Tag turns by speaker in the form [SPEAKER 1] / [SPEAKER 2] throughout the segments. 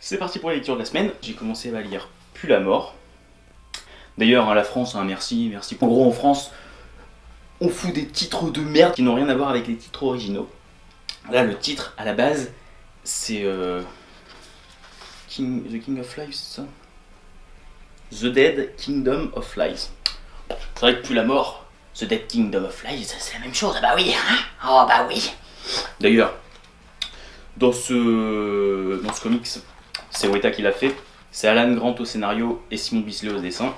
[SPEAKER 1] C'est parti pour la lecture de la semaine. J'ai commencé à lire Pue la mort. D'ailleurs, la France, merci. En gros, en France, on fout des titres de merde qui n'ont rien à voir avec les titres originaux. Là, le titre, à la base, c'est The King of Lies, c'est ça? The Dead Kingdom of Lies. C'est vrai que Pue la mort, The Dead Kingdom of Lies, c'est la même chose, bah oui, hein. Oh bah oui. D'ailleurs, dans ce comics, c'est Weta qui l'a fait. C'est Alan Grant au scénario et Simon Bisley au dessin.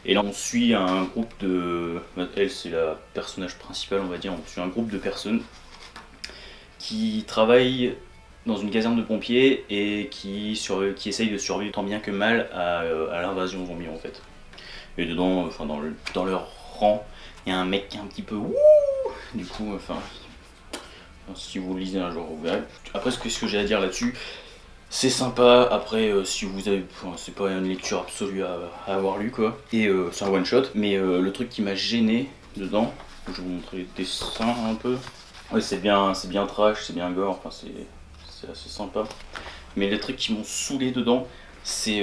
[SPEAKER 1] Et là on suit un groupe de... Elle c'est la personnage principale on va dire. On suit un groupe de personnes qui travaillent dans une caserne de pompiers et qui essayent de survivre tant bien que mal à l'invasion zombie en fait. Et dedans, enfin dans leur rang, il y a un mec qui est un petit peu wouh. Du coup, si vous le lisez un jour, vous verrez. Après, ce que j'ai à dire là-dessus, c'est sympa. Après, si vous avez, c'est pas une lecture absolue à avoir lu quoi. Et c'est un one shot. Mais le truc qui m'a gêné dedans, je vais vous montrer les dessins un peu. Ouais, c'est bien trash, c'est bien gore. Enfin, c'est assez sympa. Mais les trucs qui m'ont saoulé dedans, c'est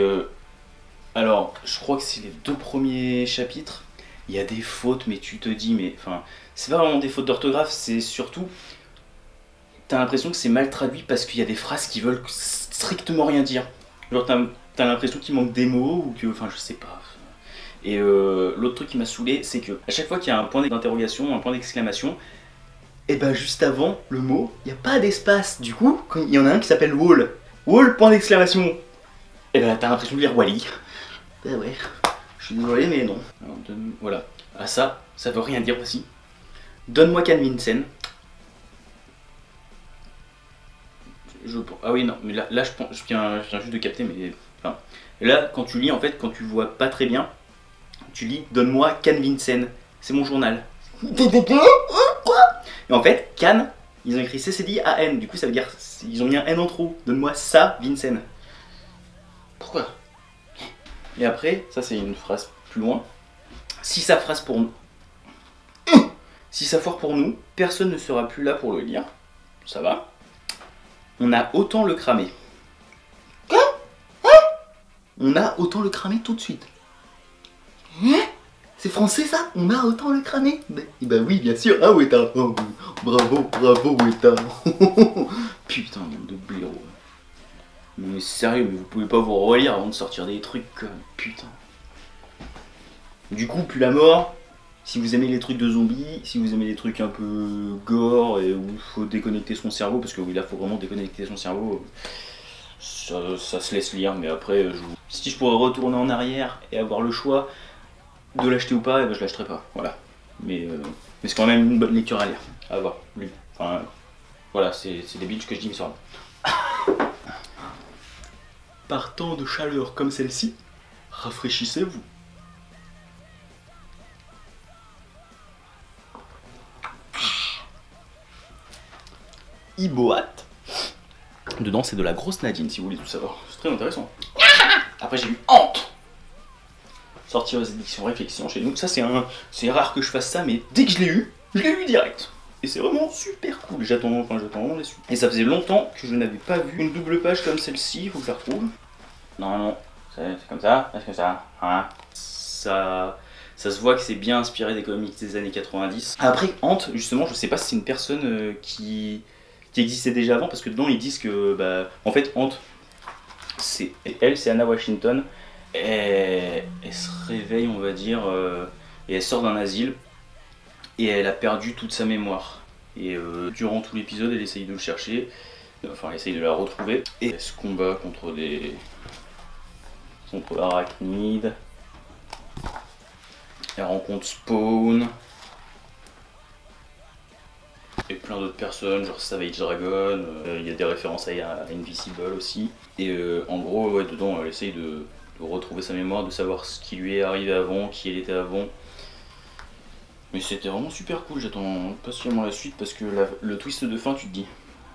[SPEAKER 1] alors, je crois que c'est les 2 premiers chapitres. Il y a des fautes, mais tu te dis, mais enfin, c'est pas vraiment des fautes d'orthographe, c'est surtout. T'as l'impression que c'est mal traduit parce qu'il y a des phrases qui veulent strictement rien dire. Genre t'as l'impression qu'il manque des mots ou que... Enfin je sais pas. Et l'autre truc qui m'a saoulé, c'est que à chaque fois qu'il y a un point d'interrogation, un point d'exclamation, et ben juste avant le mot, il n'y a pas d'espace. Du coup, quand il y en a un qui s'appelle Wall. Wall, point d'exclamation. Et ben t'as l'impression de lire Wally. Ben ouais, je suis désolé mais non. Alors, voilà. Ah ça veut rien dire aussi. Donne-moi Can Vincent. Ah oui non mais là je viens juste de capter mais enfin là quand tu lis en fait quand tu vois pas très bien tu lis donne-moi Can Vincent, c'est mon journal. Et en fait Can ils ont écrit CCD-AN, du coup ça veut dire ils ont mis un N en trop, donne-moi ça Vincent. Pourquoi? Et après ça c'est une phrase plus loin. Si ça foire pour nous, personne ne sera plus là pour le lire. Ça va. On a autant le cramé. Quoi? On a autant le cramé tout de suite. C'est français ça? On a autant le cramé? Bah oui, bien sûr. Ah Weta. Oh, bravo Weta. Putain, de blaireau. Mais sérieux, mais vous pouvez pas vous relire avant de sortir des trucs comme... Putain. Du coup, Pue la mort. Si vous aimez les trucs de zombies, si vous aimez les trucs un peu gore et où il faut déconnecter son cerveau, parce que oui là faut vraiment déconnecter son cerveau, ça se laisse lire, mais après si je pourrais retourner en arrière et avoir le choix de l'acheter ou pas, et ben je l'achèterais pas, voilà. Mais c'est quand même une bonne lecture à lire, à avoir lu. Enfin voilà, c'est des bitches que je dis mais ça va. Par temps de chaleur comme celle-ci, rafraîchissez-vous. Iboat. Dedans c'est de la grosse Nadine si vous voulez tout savoir. C'est très intéressant. Après j'ai eu Hante. Sorti aux éditions Réflexion chez nous. Ça c'est rare que je fasse ça mais dès que je l'ai eu direct. Et c'est vraiment super cool. J'attends vraiment les suites. Et ça faisait longtemps que je n'avais pas vu une double page comme celle-ci. Il faut que je la retrouve. Non, c'est comme ça. Est-ce que ça hein. Ça se voit que c'est bien inspiré des comics des années 90. Après Hante justement je sais pas si c'est une personne qui existait déjà avant parce que dedans ils disent que bah en fait Hante c'est Anna Washington et elle se réveille on va dire et elle sort d'un asile et elle a perdu toute sa mémoire et durant tout l'épisode elle essaye de le chercher, enfin elle essaye de la retrouver et elle se combat contre l'arachnide, elle rencontre Spawn et plein d'autres personnes, genre Savage Dragon, il y a des références à Invisible aussi. Et en gros, ouais, dedans, elle essaye de retrouver sa mémoire, de savoir ce qui lui est arrivé avant, qui elle était avant. Mais c'était vraiment super cool, j'attends patiemment la suite parce que le twist de fin, tu te dis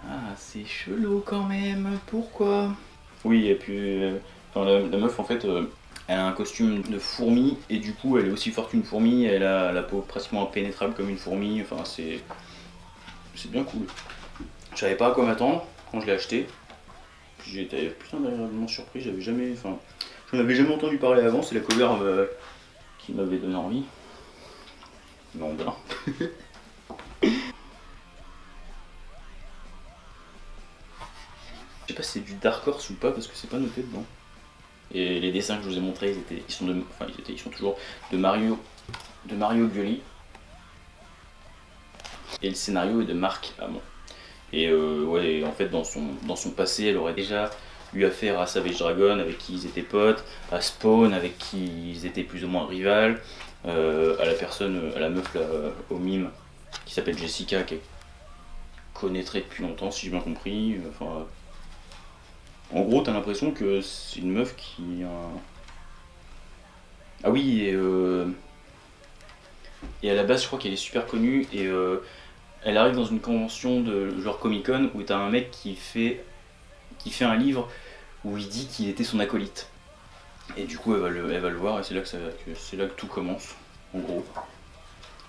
[SPEAKER 1] ah, c'est chelou quand même, pourquoi? Oui, et puis la meuf en fait, elle a un costume de fourmi et du coup elle est aussi forte qu'une fourmi, elle a la peau pratiquement impénétrable comme une fourmi, enfin c'est bien cool. Je savais pas à quoi m'attendre quand je l'ai acheté. Puis j'ai été putain agréablement surpris, j'avais jamais. Enfin, j'en avais jamais entendu parler avant, c'est la cover qui m'avait donné envie. Non, ben. Je sais pas si c'est du Dark Horse ou pas parce que c'est pas noté dedans. Et les dessins que je vous ai montrés, ils sont toujours de Mario Gulli. Et le scénario est de Marc Hamon. Et ouais, en fait, dans son passé, elle aurait déjà eu affaire à Savage Dragon, avec qui ils étaient potes, à Spawn, avec qui ils étaient plus ou moins rivales, à la meuf là, au mime, qui s'appelle Jessica, qu'elle connaîtrait depuis longtemps, si j'ai bien compris. Enfin, en gros, t'as l'impression que c'est une meuf qui. Ah oui, et à la base, je crois qu'elle est super connue, et elle arrive dans une convention de genre Comic-Con où t'as un mec qui fait un livre où il dit qu'il était son acolyte. Et du coup, elle va le voir, et c'est là que tout commence, en gros.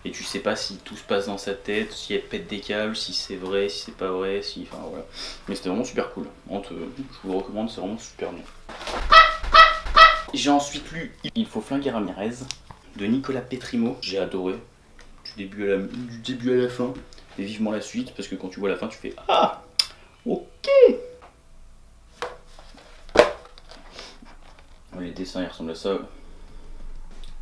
[SPEAKER 1] Et tu sais pas si tout se passe dans sa tête, si elle pète des câbles, si c'est vrai, si c'est pas vrai, si. Enfin voilà. Mais c'était vraiment super cool. Je vous le recommande, c'est vraiment super bien. J'ai ensuite lu Il faut flinguer Ramirez de Nicolas Petrimo. J'ai adoré. Du début à la fin. Et vivement la suite, parce que quand tu vois la fin, tu fais ah, ok. Les dessins ils ressemblent à ça.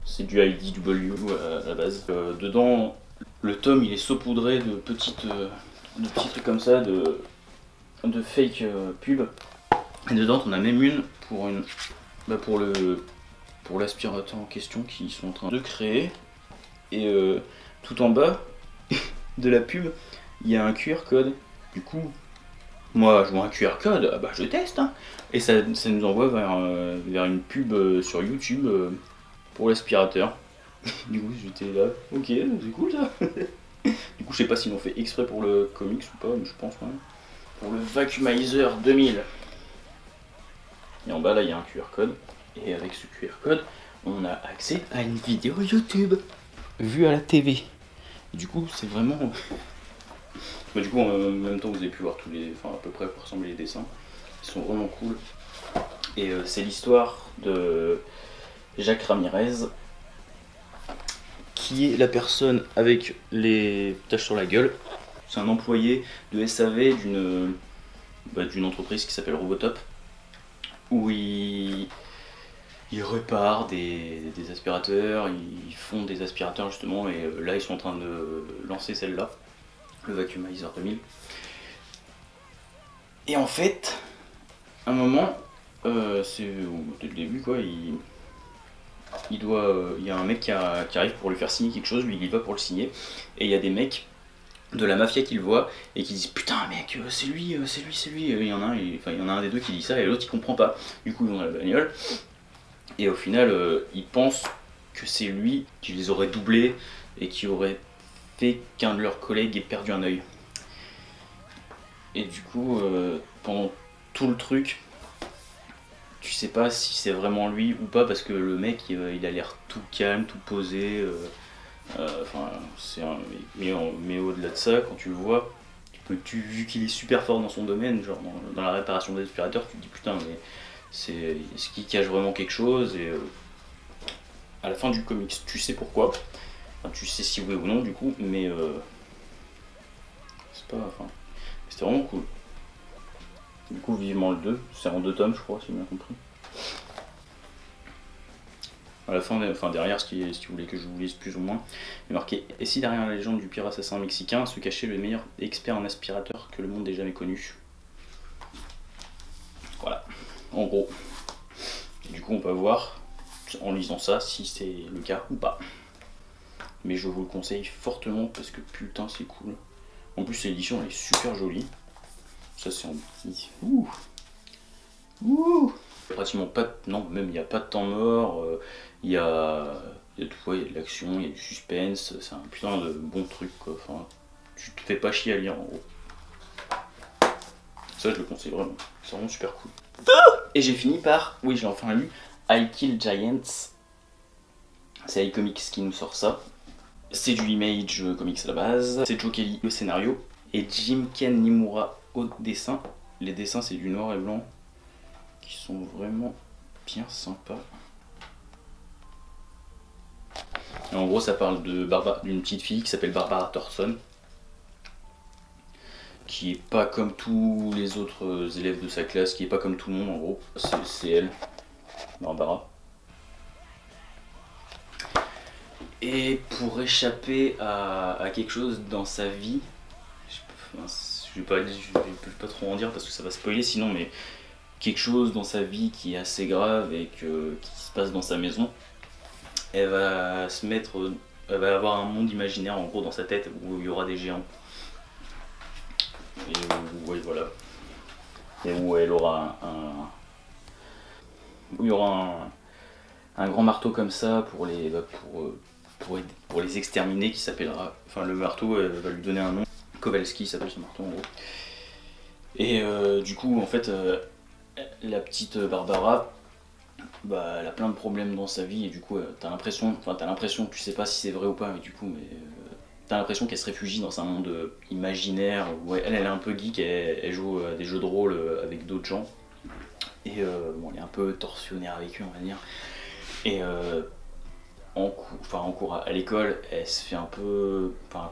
[SPEAKER 1] C'est du IDW à la base. Dedans, le tome il est saupoudré de petits trucs comme ça, de fake pub. Et dedans, t'en as même une pour l'aspirateur en question qu'ils sont en train de créer. Et tout en bas de la pub, il y a un QR code. Du coup, moi je vois un QR code, bah je teste, hein. Et ça nous envoie vers une pub sur YouTube pour l'aspirateur. Du coup j'étais là, ok, c'est cool ça. Du coup je sais pas s'ils l'ont fait exprès pour le comics ou pas, mais je pense quand même. Pour le Vacuumizer 2000. Et en bas là il y a un QR code. Et avec ce QR code, on a accès à une vidéo YouTube vue à la TV. Et du coup c'est vraiment... Bah, du coup, en même temps, vous avez pu voir à peu près à quoi ressemblent les dessins. Ils sont vraiment cool. Et c'est l'histoire de Jacques Ramirez, qui est la personne avec les taches sur la gueule. C'est un employé de SAV d'une entreprise qui s'appelle Robotop, où il répare des aspirateurs, ils font des aspirateurs justement, et là ils sont en train de lancer celle-là. Le Vacuumizer 2000. Et en fait, à un moment, c'est dès le début quoi, il y a un mec qui arrive pour lui faire signer quelque chose, lui il y va pour le signer, et il y a des mecs de la mafia qui le voient et qui disent putain mec, c'est lui. Et il y en a un des deux qui dit ça et l'autre il comprend pas. Du coup ils vont dans la bagnole et au final ils pensent que c'est lui qui les aurait doublés et qui aurait fait qu'un de leurs collègues ait perdu un œil. Et du coup, pendant tout le truc, tu sais pas si c'est vraiment lui ou pas parce que le mec il a l'air tout calme, tout posé. Mais au-delà de ça, quand tu le vois, vu qu'il est super fort dans son domaine, genre dans la réparation des aspirateurs, tu te dis putain, mais est-ce qu'il cache vraiment quelque chose. Et à la fin du comics, tu sais pourquoi. Enfin, tu sais si oui ou non du coup, mais c'est pas. Enfin, c'était vraiment cool. Du coup, vivement le 2, c'est en 2 tomes, je crois, si j'ai bien compris. À la fin, derrière, si vous voulez que je vous lise plus ou moins, il est marqué « Et si derrière la légende du pire assassin mexicain se cachait le meilleur expert en aspirateur que le monde ait jamais connu ?» Voilà, en gros. Et du coup, on peut voir, en lisant ça, si c'est le cas ou pas. Mais je vous le conseille fortement parce que putain, c'est cool. En plus, l'édition, elle est super jolie. Ça, c'est en petit... Ouh. Pratiquement pas de... Non, même il n'y a pas de temps mort. Il y a de de l'action, il y a du suspense. C'est un putain de bon truc, quoi. Enfin, tu te fais pas chier à lire, en gros. Ça, je le conseille vraiment. C'est vraiment super cool. Et j'ai fini par... Oui, j'ai enfin lu I Kill Giants. C'est iComics qui nous sort ça. C'est du Image Comics à la base. C'est Joe Kelly, le scénario. Et Jim Ken Nimura au dessin. Les dessins, c'est du noir et blanc. qui sont vraiment bien sympas. Et en gros, ça parle d'une petite fille qui s'appelle Barbara Thorson, qui est pas comme tous les autres élèves de sa classe, qui est pas comme tout le monde en gros. C'est elle, Barbara. Et pour échapper à quelque chose dans sa vie, je vais pas trop en dire parce que ça va spoiler sinon, mais quelque chose dans sa vie qui est assez grave et qui se passe dans sa maison, elle va avoir un monde imaginaire en gros dans sa tête où il y aura des géants. Et ouais, voilà. Et où elle aura où il y aura un grand marteau comme ça pour les exterminer qui s'appellera. Enfin, le marteau, elle va lui donner un nom. Kowalski s'appelle ce marteau en gros. Et du coup, en fait, la petite Barbara, bah, elle a plein de problèmes dans sa vie et du coup, t'as l'impression, tu sais pas si c'est vrai ou pas, mais du coup, t'as l'impression qu'elle se réfugie dans un monde imaginaire où elle est un peu geek, elle joue à des jeux de rôle avec d'autres gens. Et bon, elle est un peu torsionnaire avec eux, on va dire. Et en cours à l'école, elle se fait un peu. Enfin,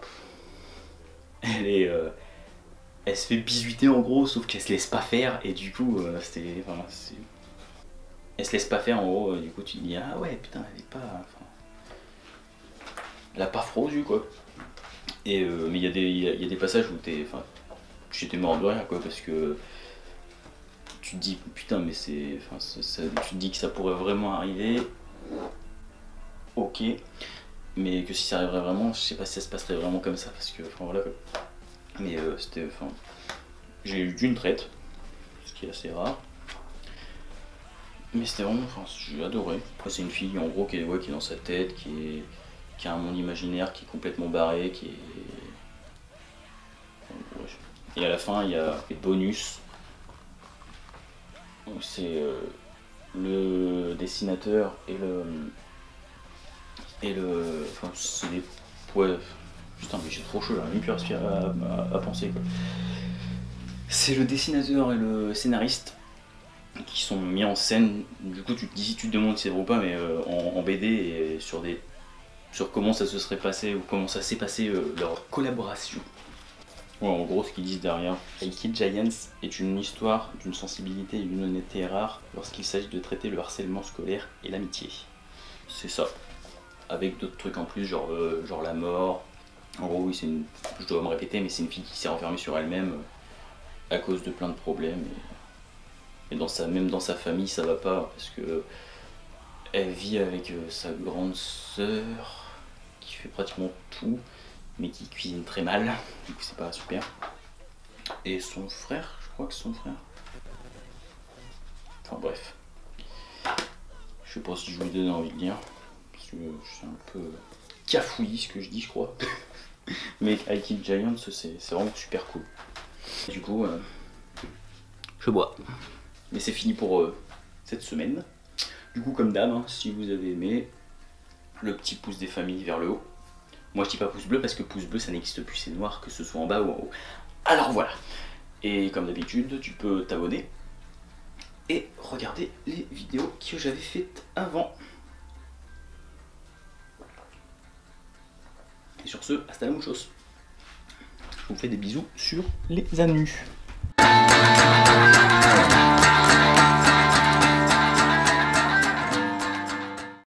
[SPEAKER 1] elle se fait bisuiter en gros, sauf qu'elle se laisse pas faire, et du coup, elle se laisse pas faire en gros, du coup, tu te dis, ah ouais, putain, elle est pas. Elle a pas frodu quoi. Et mais il y a des passages où j'étais mort de rire quoi, parce que tu te dis putain mais tu te dis que ça pourrait vraiment arriver, ok, mais que si ça arriverait vraiment, je sais pas si ça se passerait vraiment comme ça, parce que voilà quoi. Mais j'ai eu d'une traite, ce qui est assez rare, mais c'était vraiment, j'ai adoré. Après c'est une fille en gros qui est dans sa tête, qui a un monde imaginaire qui est complètement barré, et à la fin il y a des bonus. C'est le dessinateur enfin c'est des. Ouais, putain mais j'ai trop chaud, j'ai même plus à penser quoi. C'est le dessinateur et le scénariste qui sont mis en scène. Du coup tu te demandes si c'est vrai ou pas, mais en BD et sur comment ça se serait passé ou comment ça s'est passé leur collaboration. Ouais, en gros, ce qu'ils disent derrière, Aikid Giants est une histoire d'une sensibilité et d'une honnêteté rare lorsqu'il s'agit de traiter le harcèlement scolaire et l'amitié. C'est ça. Avec d'autres trucs en plus, genre la mort. En gros, oui, je dois me répéter, mais c'est une fille qui s'est renfermée sur elle-même à cause de plein de problèmes. Et même dans sa famille, ça va pas, parce que elle vit avec sa grande sœur qui fait pratiquement tout, mais qui cuisine très mal, du coup c'est pas super. Et son frère, je crois que c'est son frère. Enfin bref. Je sais pas si je vous donne envie de lire, parce que c'est un peu cafouillis ce que je dis, je crois. Mais Aikid Giants, c'est vraiment super cool. Et du coup, je bois. Mais c'est fini pour cette semaine. Du coup, comme d'hab, si vous avez aimé, le petit pouce des familles vers le haut. Moi je dis pas pouce bleu parce que pouce bleu ça n'existe plus, c'est noir que ce soit en bas ou en haut. Alors voilà. Et comme d'habitude, tu peux t'abonner et regarder les vidéos que j'avais faites avant. Et sur ce, hasta la muchos. Je vous fais des bisous sur les anus.